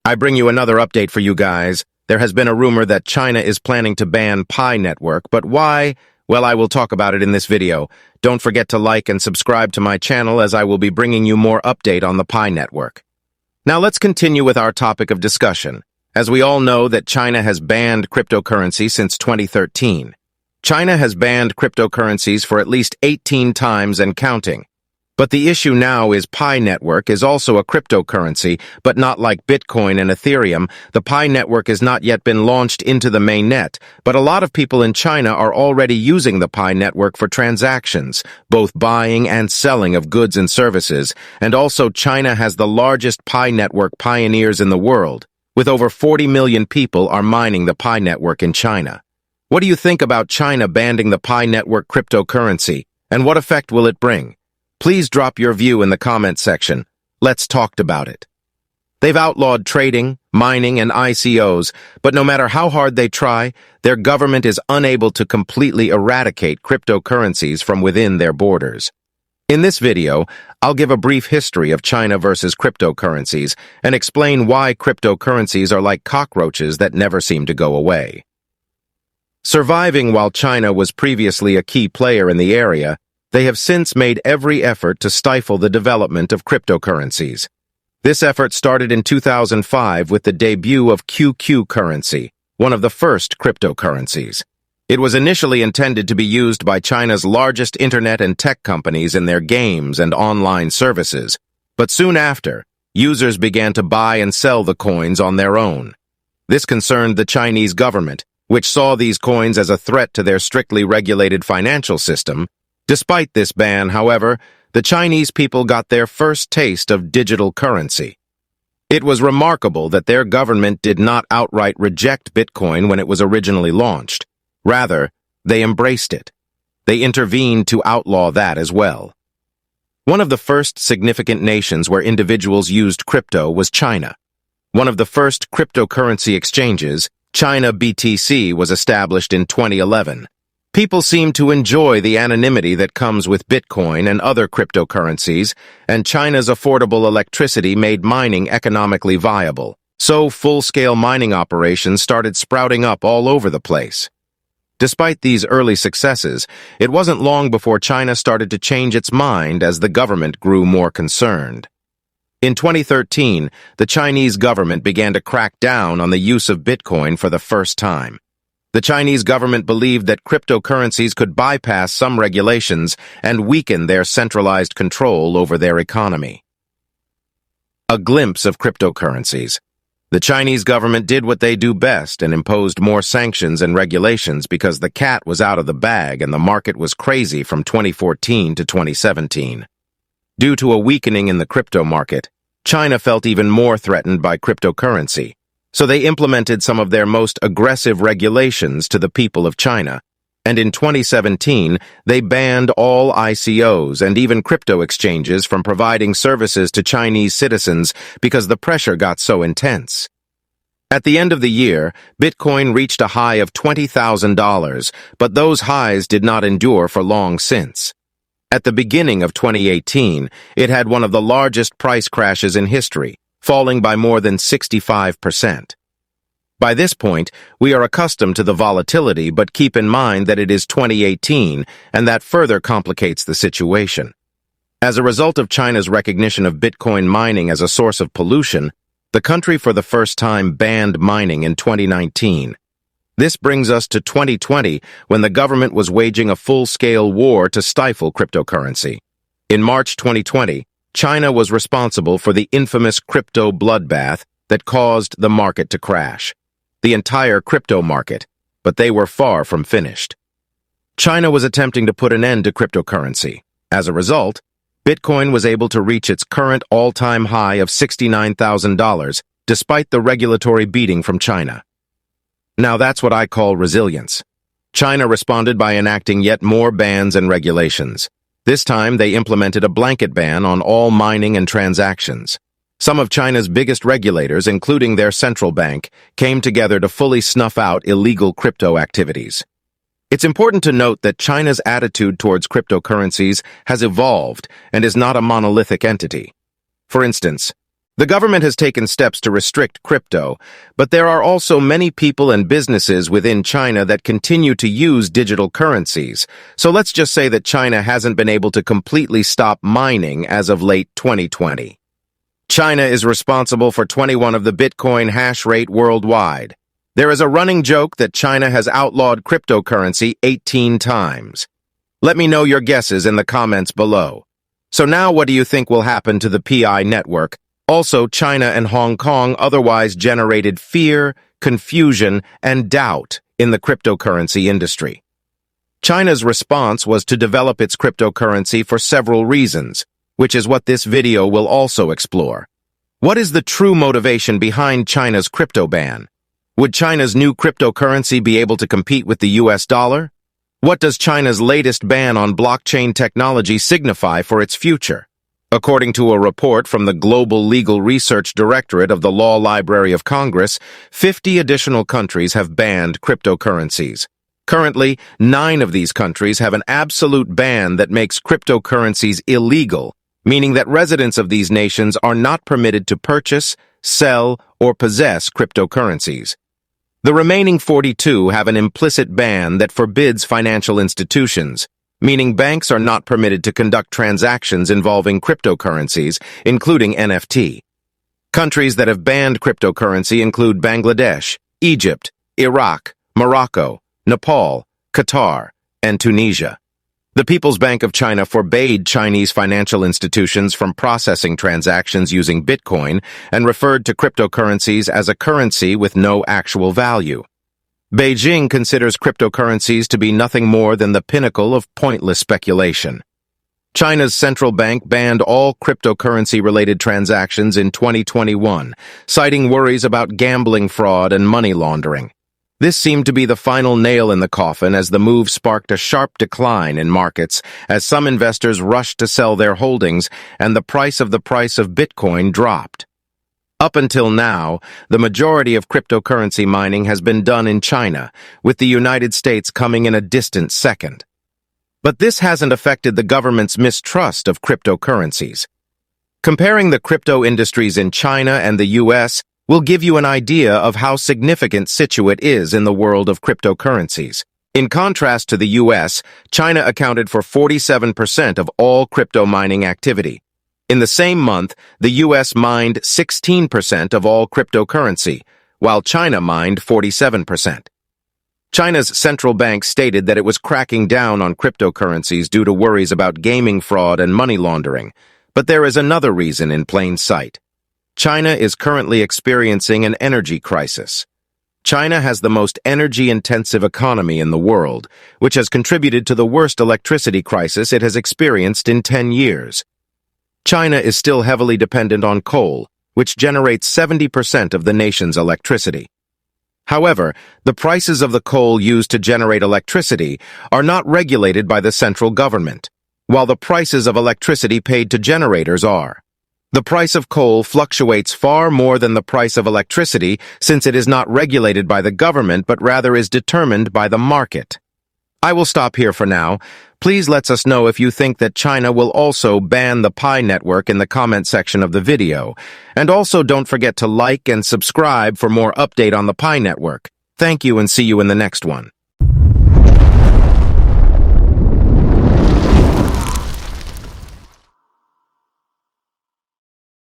I bring you another update for you guys. There has been a rumor that China is planning to ban Pi Network, but why? Well, I will talk about it in this video. Don't forget to like and subscribe to my channel as I will be bringing you more update on the Pi Network. Now let's continue with our topic of discussion. As we all know that China has banned cryptocurrency since 2013. China has banned cryptocurrencies for at least 18 times and counting. But the issue now is Pi Network is also a cryptocurrency, but not like Bitcoin and Ethereum. The Pi Network has not yet been launched into the mainnet, but a lot of people in China are already using the Pi Network for transactions, both buying and selling of goods and services, and also China has the largest Pi Network pioneers in the world, with over 40 million people are mining the Pi Network in China. What do you think about China banning the Pi Network cryptocurrency, and what effect will it bring? Please drop your view in the comment section. Let's talk about it. They've outlawed trading, mining, and ICOs, but no matter how hard they try, their government is unable to completely eradicate cryptocurrencies from within their borders. In this video, I'll give a brief history of China versus cryptocurrencies and explain why cryptocurrencies are like cockroaches that never seem to go away. Surviving while China was previously a key player in the area, they have since made every effort to stifle the development of cryptocurrencies. This effort started in 2005 with the debut of QQ currency, one of the first cryptocurrencies. It was initially intended to be used by China's largest internet and tech companies in their games and online services, but soon after, users began to buy and sell the coins on their own. This concerned the Chinese government, which saw these coins as a threat to their strictly regulated financial system. Despite this ban, however, the Chinese people got their first taste of digital currency. It was remarkable that their government did not outright reject Bitcoin when it was originally launched. Rather, they embraced it. They intervened to outlaw that as well. One of the first significant nations where individuals used crypto was China. One of the first cryptocurrency exchanges, China BTC, was established in 2011. People seem to enjoy the anonymity that comes with Bitcoin and other cryptocurrencies, and China's affordable electricity made mining economically viable. So full-scale mining operations started sprouting up all over the place. Despite these early successes, it wasn't long before China started to change its mind as the government grew more concerned. In 2013, the Chinese government began to crack down on the use of Bitcoin for the first time. The Chinese government believed that cryptocurrencies could bypass some regulations and weaken their centralized control over their economy. A glimpse of cryptocurrencies. The Chinese government did what they do best and imposed more sanctions and regulations because the cat was out of the bag and the market was crazy from 2014 to 2017. Due to a weakening in the crypto market, China felt even more threatened by cryptocurrency. So they implemented some of their most aggressive regulations to the people of China, and in 2017, they banned all ICOs and even crypto exchanges from providing services to Chinese citizens because the pressure got so intense. At the end of the year, Bitcoin reached a high of $20,000, but those highs did not endure for long since. At the beginning of 2018, it had one of the largest price crashes in history, falling by more than 65%. By this point, we are accustomed to the volatility, but keep in mind that it is 2018, and that further complicates the situation. As a result of China's recognition of Bitcoin mining as a source of pollution, the country for the first time banned mining in 2019. This brings us to 2020, when the government was waging a full-scale war to stifle cryptocurrency. In March 2020, China was responsible for the infamous crypto bloodbath that caused the market to crash. The entire crypto market, but they were far from finished. China was attempting to put an end to cryptocurrency. As a result, Bitcoin was able to reach its current all-time high of $69,000, despite the regulatory beating from China. Now that's what I call resilience. China responded by enacting yet more bans and regulations. This time, they implemented a blanket ban on all mining and transactions. Some of China's biggest regulators, including their central bank, came together to fully snuff out illegal crypto activities. It's important to note that China's attitude towards cryptocurrencies has evolved and is not a monolithic entity. For instance, The government has taken steps to restrict crypto, but there are also many people and businesses within China that continue to use digital currencies. So let's just say that China hasn't been able to completely stop mining as of late 2020. China is responsible for 21 of the Bitcoin hash rate worldwide. There is a running joke that China has outlawed cryptocurrency 18 times. Let me know your guesses in the comments below. So now what do you think will happen to the PI network? Also, China and Hong Kong otherwise generated fear, confusion, and doubt in the cryptocurrency industry. China's response was to develop its cryptocurrency for several reasons, which is what this video will also explore. What is the true motivation behind China's crypto ban? Would China's new cryptocurrency be able to compete with the US dollar? What does China's latest ban on blockchain technology signify for its future? According to a report from the Global Legal Research Directorate of the Law Library of Congress, 50 additional countries have banned cryptocurrencies. Currently, 9 of these countries have an absolute ban that makes cryptocurrencies illegal, meaning that residents of these nations are not permitted to purchase, sell, or possess cryptocurrencies. The remaining 42 have an implicit ban that forbids financial institutions, meaning banks are not permitted to conduct transactions involving cryptocurrencies, including NFT. Countries that have banned cryptocurrency include Bangladesh, Egypt, Iraq, Morocco, Nepal, Qatar, and Tunisia. The People's Bank of China forbade Chinese financial institutions from processing transactions using Bitcoin and referred to cryptocurrencies as a currency with no actual value. Beijing considers cryptocurrencies to be nothing more than the pinnacle of pointless speculation. China's central bank banned all cryptocurrency-related transactions in 2021, citing worries about gambling fraud and money laundering. This seemed to be the final nail in the coffin as the move sparked a sharp decline in markets as some investors rushed to sell their holdings and the price of Bitcoin dropped. Up until now, the majority of cryptocurrency mining has been done in China, with the United States coming in a distant second. But this hasn't affected the government's mistrust of cryptocurrencies. Comparing the crypto industries in China and the US will give you an idea of how significant Situate is in the world of cryptocurrencies. In contrast to the US, China accounted for 47% of all crypto mining activity. In the same month, the U.S. mined 16% of all cryptocurrency, while China mined 47%. China's central bank stated that it was cracking down on cryptocurrencies due to worries about gaming fraud and money laundering. But there is another reason in plain sight. China is currently experiencing an energy crisis. China has the most energy-intensive economy in the world, which has contributed to the worst electricity crisis it has experienced in 10 years. China is still heavily dependent on coal, which generates 70% of the nation's electricity. However, the prices of the coal used to generate electricity are not regulated by the central government, while the prices of electricity paid to generators are. The price of coal fluctuates far more than the price of electricity since it is not regulated by the government but rather is determined by the market. I will stop here for now. Please let us know if you think that China will also ban the Pi network in the comment section of the video. And also don't forget to like and subscribe for more update on the Pi network. Thank you and see you in the next one.